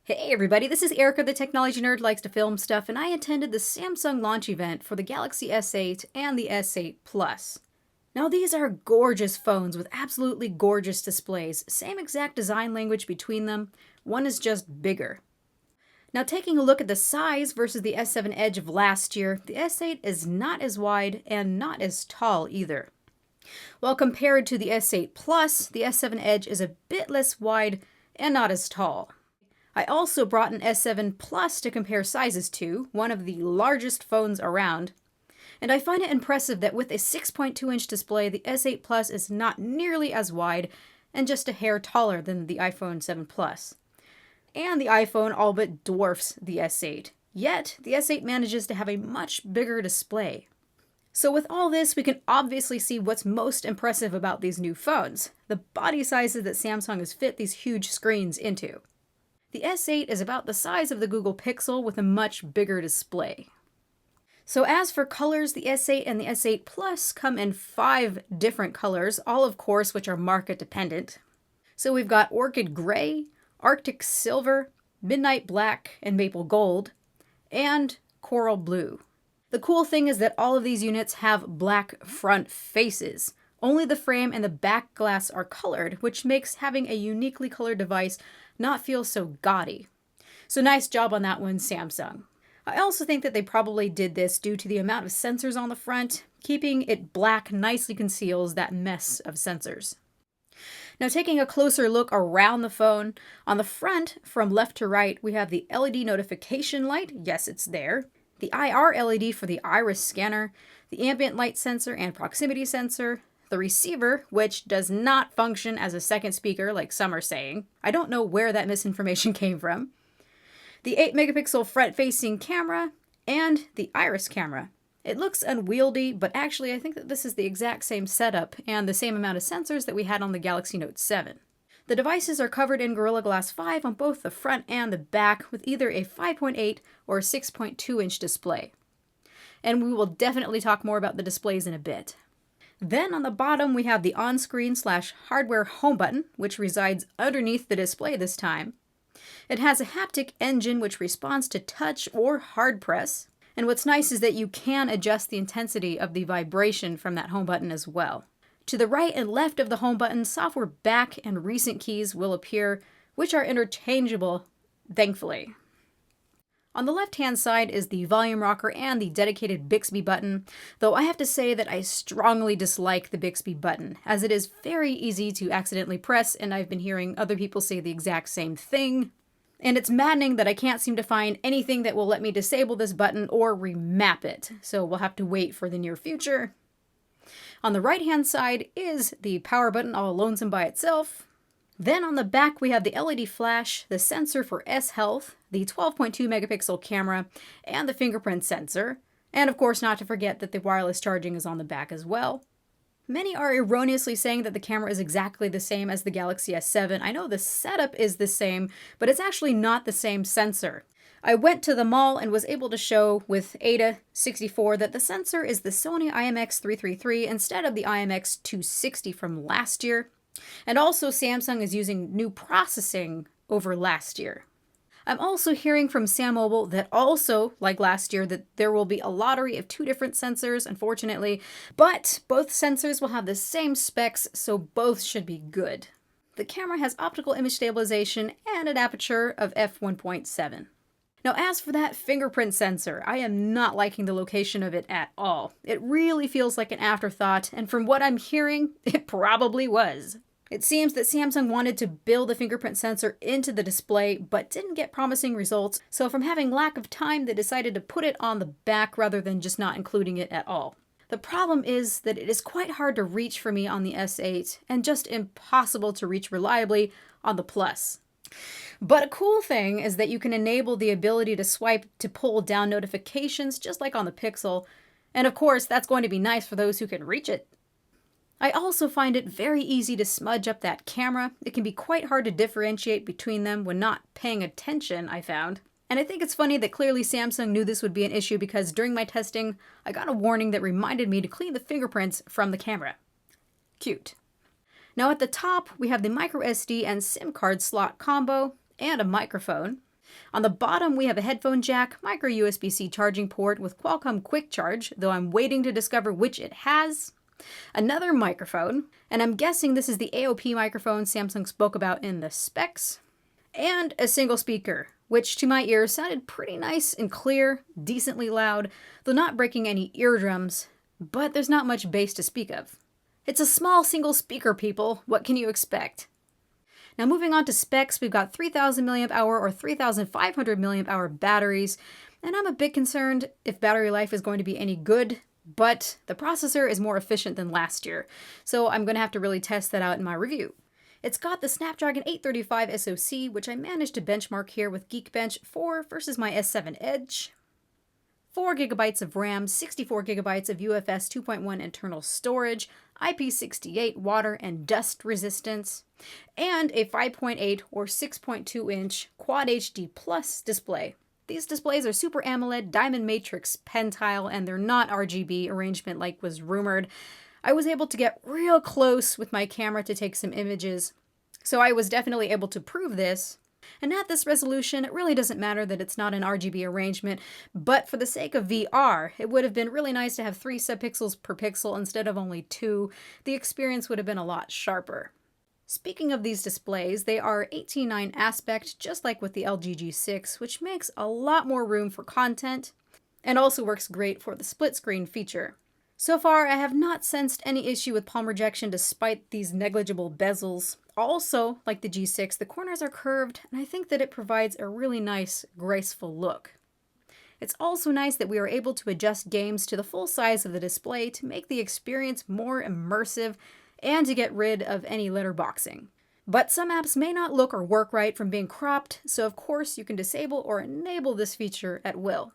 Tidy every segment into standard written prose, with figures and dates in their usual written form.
Hey everybody, this is Erica, the technology nerd who likes to film stuff, and I attended the Samsung launch event for the Galaxy S8 and the S8 Plus. Now these are gorgeous phones with absolutely gorgeous displays, same exact design language between them, one is just bigger. Now taking a look at the size versus the S7 Edge of last year, the S8 is not as wide and not as tall either. While compared to the S8 Plus, the S7 Edge is a bit less wide and not as tall. I also brought an S7 Plus to compare sizes to, one of the largest phones around. And I find it impressive that with a 6.2-inch display, the S8 Plus is not nearly as wide and just a hair taller than the iPhone 7 Plus. And the iPhone all but dwarfs the S8. Yet, the S8 manages to have a much bigger display. So with all this, we can obviously see what's most impressive about these new phones, the body sizes that Samsung has fit these huge screens into. The S8 is about the size of the Google Pixel with a much bigger display. So as for colors, the S8 and the S8 Plus come in 5 different colors, all of course which are market dependent. So we've got Orchid Gray, Arctic Silver, Midnight Black, and Maple Gold, and Coral Blue. The cool thing is that all of these units have black front faces. Only the frame and the back glass are colored, which makes having a uniquely colored device not feel so gaudy. So nice job on that one, Samsung. I also think that they probably did this due to the amount of sensors on the front. Keeping it black nicely conceals that mess of sensors. Now taking a closer look around the phone, on the front, from left to right, we have the LED notification light. Yes, it's there. The IR LED for the iris scanner, the ambient light sensor and proximity sensor, the receiver, which does not function as a second speaker like some are saying. I don't know where that misinformation came from. The 8-megapixel front-facing camera, and the iris camera. It looks unwieldy, but actually I think that this is the exact same setup and the same amount of sensors that we had on the Galaxy Note 7. The devices are covered in Gorilla Glass 5 on both the front and the back with either a 5.8 or 6.2-inch display. And we will definitely talk more about the displays in a bit. Then on the bottom we have the on-screen/hardware home button, which resides underneath the display this time. It has a haptic engine which responds to touch or hard press. And what's nice is that you can adjust the intensity of the vibration from that home button as well. To the right and left of the home button, software back and recent keys will appear, which are interchangeable, thankfully. On the left-hand side is the volume rocker and the dedicated Bixby button, though I have to say that I strongly dislike the Bixby button, as it is very easy to accidentally press, and I've been hearing other people say the exact same thing. And it's maddening that I can't seem to find anything that will let me disable this button or remap it, so we'll have to wait for the near future. On the right-hand side is the power button all lonesome by itself. Then on the back we have the LED flash, the sensor for S-Health, the 12.2 megapixel camera, and the fingerprint sensor. And of course not to forget that the wireless charging is on the back as well. Many are erroneously saying that the camera is exactly the same as the Galaxy S7. I know the setup is the same, but it's actually not the same sensor. I went to the mall and was able to show with Ada64 that the sensor is the Sony IMX333 instead of the IMX260 from last year. And also Samsung is using new processing over last year. I'm also hearing from SamMobile that also, like last year, that there will be a lottery of 2 different sensors, unfortunately, but both sensors will have the same specs, so both should be good. The camera has optical image stabilization and an aperture of f1.7. Now as for that fingerprint sensor, I am not liking the location of it at all. It really feels like an afterthought, and from what I'm hearing, it probably was. It seems that Samsung wanted to build the fingerprint sensor into the display, but didn't get promising results, so from having lack of time, they decided to put it on the back rather than just not including it at all. The problem is that it is quite hard to reach for me on the S8, and just impossible to reach reliably on the Plus. But a cool thing is that you can enable the ability to swipe to pull down notifications just like on the Pixel, and of course that's going to be nice for those who can reach it. I also find it very easy to smudge up that camera. It can be quite hard to differentiate between them when not paying attention, I found. And I think it's funny that clearly Samsung knew this would be an issue because during my testing, I got a warning that reminded me to clean the fingerprints from the camera. Cute. Now at the top, we have the microSD and SIM card slot combo and a microphone. On the bottom, we have a headphone jack, micro USB-C charging port with Qualcomm Quick Charge, though I'm waiting to discover which it has. Another microphone, and I'm guessing this is the AOP microphone Samsung spoke about in the specs. And a single speaker, which to my ears sounded pretty nice and clear, decently loud, though not breaking any eardrums, but there's not much bass to speak of. It's a small single speaker, people. What can you expect? Now moving on to specs, we've got 3000 mAh or 3500 mAh batteries, and I'm a bit concerned if battery life is going to be any good, but the processor is more efficient than last year, so I'm going to have to really test that out in my review. It's got the Snapdragon 835 SoC, which I managed to benchmark here with Geekbench 4 versus my S7 Edge. 4GB of RAM, 64GB of UFS 2.1 internal storage, IP68 water and dust resistance, and a 5.8 or 6.2 inch Quad HD Plus display. These displays are Super AMOLED Diamond Matrix Pentile, and they're not RGB arrangement like was rumored. I was able to get real close with my camera to take some images, so I was definitely able to prove this. And at this resolution, it really doesn't matter that it's not an RGB arrangement, but for the sake of VR, it would have been really nice to have 3 subpixels per pixel instead of only 2. The experience would have been a lot sharper. Speaking of these displays, they are 18:9 aspect, just like with the LG G6, which makes a lot more room for content, and also works great for the split screen feature. So far, I have not sensed any issue with palm rejection despite these negligible bezels. Also, like the G6, the corners are curved, and I think that it provides a really nice, graceful look. It's also nice that we are able to adjust games to the full size of the display to make the experience more immersive and to get rid of any letterboxing. But some apps may not look or work right from being cropped, so of course you can disable or enable this feature at will.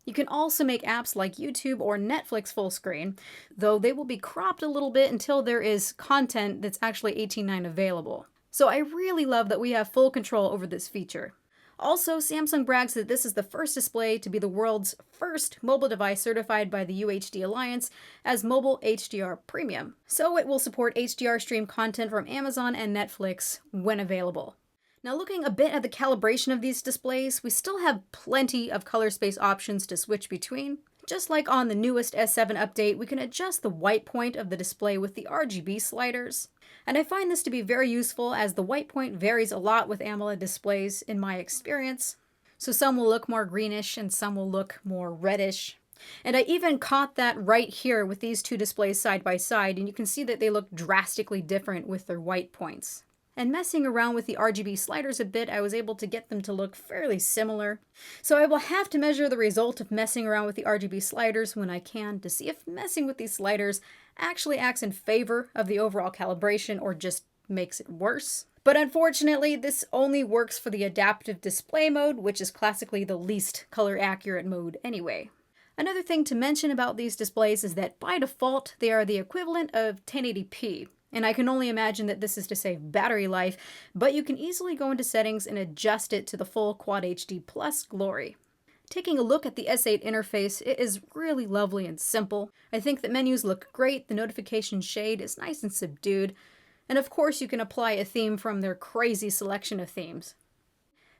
You can also make apps like YouTube or Netflix full screen, though they will be cropped a little bit until there is content that's actually 18:9 available. So I really love that we have full control over this feature. Also, Samsung brags that this is the first display to be the world's first mobile device certified by the UHD Alliance as Mobile HDR Premium. So it will support HDR stream content from Amazon and Netflix when available. Now looking a bit at the calibration of these displays, we still have plenty of color space options to switch between. Just like on the newest S7 update, we can adjust the white point of the display with the RGB sliders. And I find this to be very useful as the white point varies a lot with AMOLED displays in my experience. So some will look more greenish and some will look more reddish. And I even caught that right here with these two displays side by side, and you can see that they look drastically different with their white points. And messing around with the RGB sliders a bit, I was able to get them to look fairly similar. So I will have to measure the result of messing around with the RGB sliders when I can to see if messing with these sliders actually acts in favor of the overall calibration or just makes it worse. But unfortunately, this only works for the adaptive display mode, which is classically the least color accurate mode anyway. Another thing to mention about these displays is that by default, they are the equivalent of 1080p. And I can only imagine that this is to save battery life, but you can easily go into settings and adjust it to the full Quad HD Plus glory. Taking a look at the S8 interface, it is really lovely and simple. I think that menus look great, the notification shade is nice and subdued, and of course you can apply a theme from their crazy selection of themes.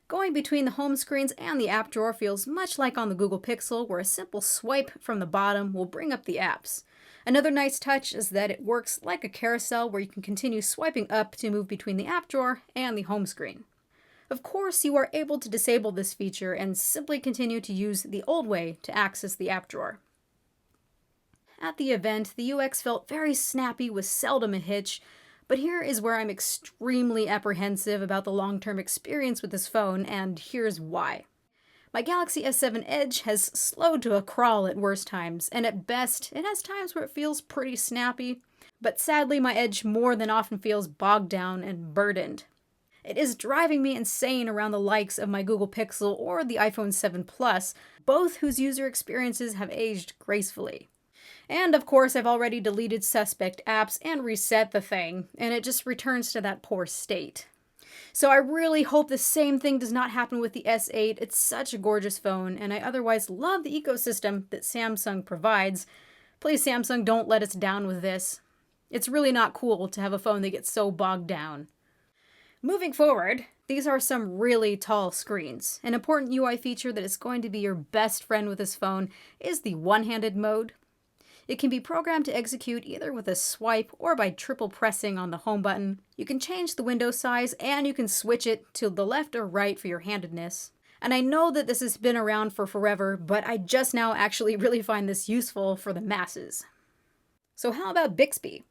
Going between the home screens and the app drawer feels much like on the Google Pixel, where a simple swipe from the bottom will bring up the apps. Another nice touch is that it works like a carousel where you can continue swiping up to move between the app drawer and the home screen. Of course, you are able to disable this feature and simply continue to use the old way to access the app drawer. At the event, the UX felt very snappy with seldom a hitch, but here is where I'm extremely apprehensive about the long-term experience with this phone, and here's why. My Galaxy S7 Edge has slowed to a crawl at worst times, and at best, it has times where it feels pretty snappy, but sadly my Edge more than often feels bogged down and burdened. It is driving me insane around the likes of my Google Pixel or the iPhone 7 Plus, both whose user experiences have aged gracefully. And of course, I've already deleted suspect apps and reset the thing, and it just returns to that poor state. So I really hope the same thing does not happen with the S8. It's such a gorgeous phone, and I otherwise love the ecosystem that Samsung provides. Please, Samsung, don't let us down with this. It's really not cool to have a phone that gets so bogged down. Moving forward, these are some really tall screens. An important UI feature that is going to be your best friend with this phone is the one-handed mode. It can be programmed to execute either with a swipe or by triple pressing on the home button. You can change the window size and you can switch it to the left or right for your handedness. And I know that this has been around for forever, but I just now actually really find this useful for the masses. So how about Bixby?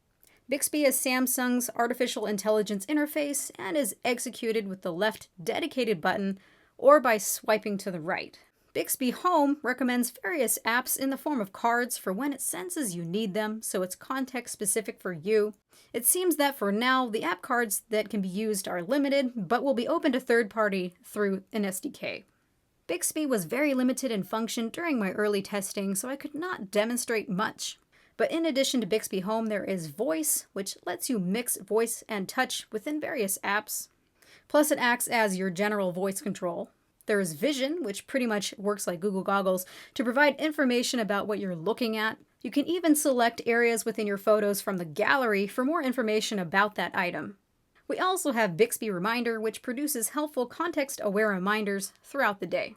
Bixby is Samsung's artificial intelligence interface and is executed with the left dedicated button or by swiping to the right. Bixby Home recommends various apps in the form of cards for when it senses you need them, so it's context specific for you. It seems that for now, the app cards that can be used are limited, but will be open to third party through an SDK. Bixby was very limited in function during my early testing, so I could not demonstrate much. But in addition to Bixby Home, there is Voice, which lets you mix voice and touch within various apps. Plus it acts as your general voice control. There is Vision, which pretty much works like Google Goggles to provide information about what you're looking at. You can even select areas within your photos from the gallery for more information about that item. We also have Bixby Reminder, which produces helpful context-aware reminders throughout the day.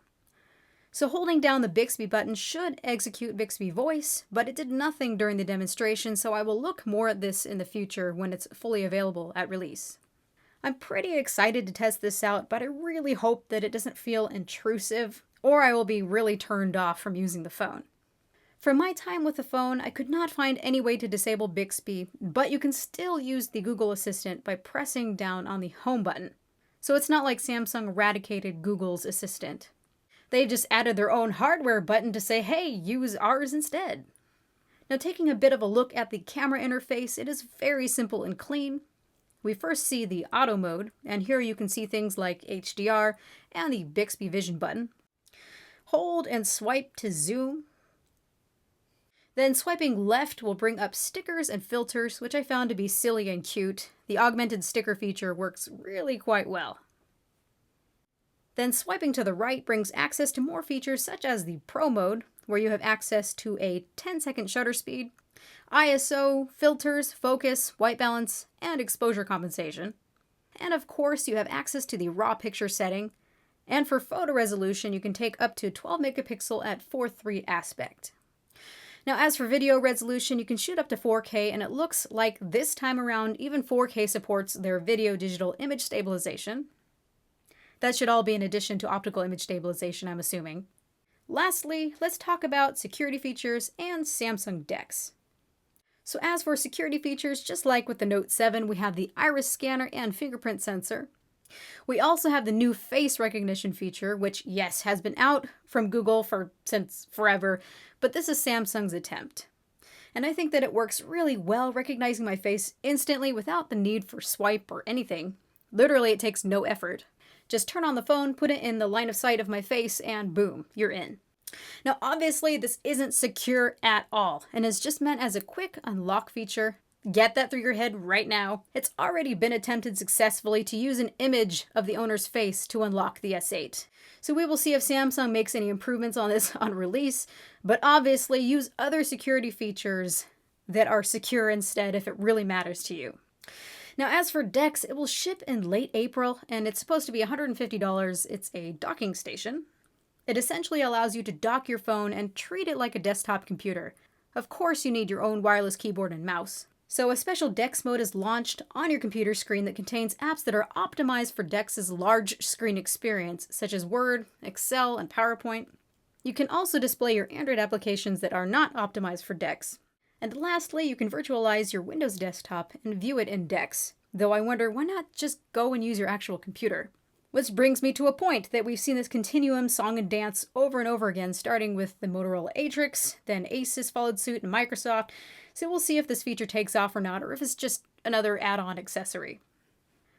So holding down the Bixby button should execute Bixby Voice, but it did nothing during the demonstration, so I will look more at this in the future when it's fully available at release. I'm pretty excited to test this out, but I really hope that it doesn't feel intrusive, or I will be really turned off from using the phone. For my time with the phone, I could not find any way to disable Bixby, but you can still use the Google Assistant by pressing down on the home button. So it's not like Samsung eradicated Google's Assistant. They've just added their own hardware button to say, hey, use ours instead. Now taking a bit of a look at the camera interface, it is very simple and clean. We first see the auto mode, and here you can see things like HDR and the Bixby Vision button. Hold and swipe to zoom. Then swiping left will bring up stickers and filters, which I found to be silly and cute. The augmented sticker feature works really quite well. Then swiping to the right brings access to more features such as the Pro mode, where you have access to a 10-second shutter speed, ISO, filters, focus, white balance, and exposure compensation. And of course, you have access to the raw picture setting. And for photo resolution, you can take up to 12 megapixel at 4:3 aspect. Now, as for video resolution, you can shoot up to 4K, and it looks like this time around, even 4K supports their video digital image stabilization. That should all be in addition to optical image stabilization, I'm assuming. Lastly, let's talk about security features and Samsung DeX. So as for security features, just like with the Note 7, we have the iris scanner and fingerprint sensor. We also have the new face recognition feature, which, yes, has been out from Google since forever, but this is Samsung's attempt. And I think that it works really well, recognizing my face instantly without the need for swipe or anything. Literally, it takes no effort. Just turn on the phone, put it in the line of sight of my face, and boom, you're in. Now, obviously, this isn't secure at all, and is just meant as a quick unlock feature. Get that through your head right now. It's already been attempted successfully to use an image of the owner's face to unlock the S8. So we will see if Samsung makes any improvements on this on release, but obviously use other security features that are secure instead if it really matters to you. Now, as for DeX, it will ship in late April, and it's supposed to be $150. It's a docking station. It essentially allows you to dock your phone and treat it like a desktop computer. Of course, you need your own wireless keyboard and mouse. So a special DeX mode is launched on your computer screen that contains apps that are optimized for DeX's large screen experience, such as Word, Excel, and PowerPoint. You can also display your Android applications that are not optimized for DeX. And lastly, you can virtualize your Windows desktop and view it in DeX, though I wonder why not just go and use your actual computer? Which brings me to a point that we've seen this continuum song and dance over and over again, starting with the Motorola Atrix, then Asus followed suit, and Microsoft. So we'll see if this feature takes off or not, or if it's just another add-on accessory.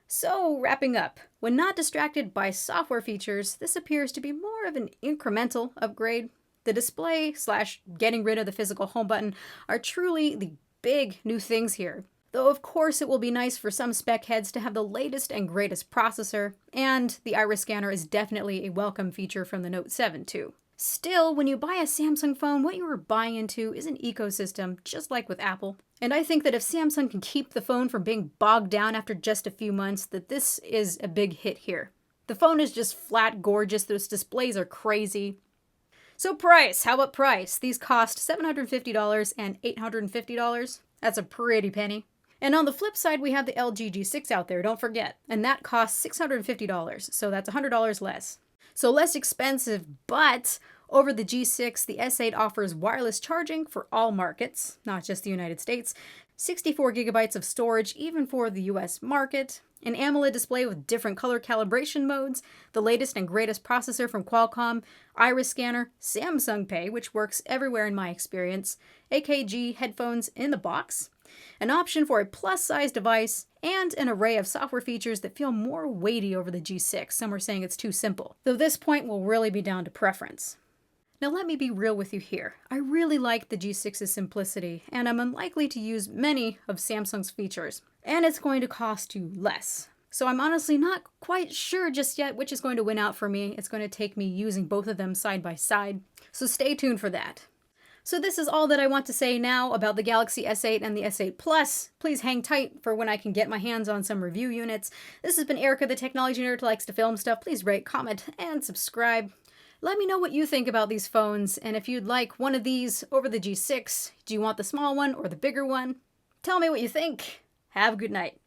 So, wrapping up, when not distracted by software features, this appears to be more of an incremental upgrade. The display / getting rid of the physical home button are truly the big new things here. Though of course it will be nice for some spec heads to have the latest and greatest processor, and the iris scanner is definitely a welcome feature from the Note 7 too. Still, when you buy a Samsung phone, what you are buying into is an ecosystem, just like with Apple. And I think that if Samsung can keep the phone from being bogged down after just a few months, that this is a big hit here. The phone is just flat gorgeous, those displays are crazy. So price, how about price? These cost $750 and $850. That's a pretty penny. And on the flip side, we have the LG G6 out there, don't forget. And that costs $650, so that's $100 less. So less expensive, but over the G6, the S8 offers wireless charging for all markets, not just the United States, 64 gigabytes of storage even for the US market, an AMOLED display with different color calibration modes, the latest and greatest processor from Qualcomm, iris scanner, Samsung Pay, which works everywhere in my experience, AKG headphones in the box, an option for a plus-size device, and an array of software features that feel more weighty over the G6. Some are saying it's too simple, though this point will really be down to preference. Now let me be real with you here. I really like the G6's simplicity, and I'm unlikely to use many of Samsung's features, and it's going to cost you less. So I'm honestly not quite sure just yet which is going to win out for me. It's going to take me using both of them side by side, so stay tuned for that. So this is all that I want to say now about the Galaxy S8 and the S8 Plus. Please hang tight for when I can get my hands on some review units. This has been Erica, the technology nerd who likes to film stuff. Please rate, comment, and subscribe. Let me know what you think about these phones, and if you'd like one of these over the G6, do you want the small one or the bigger one? Tell me what you think. Have a good night.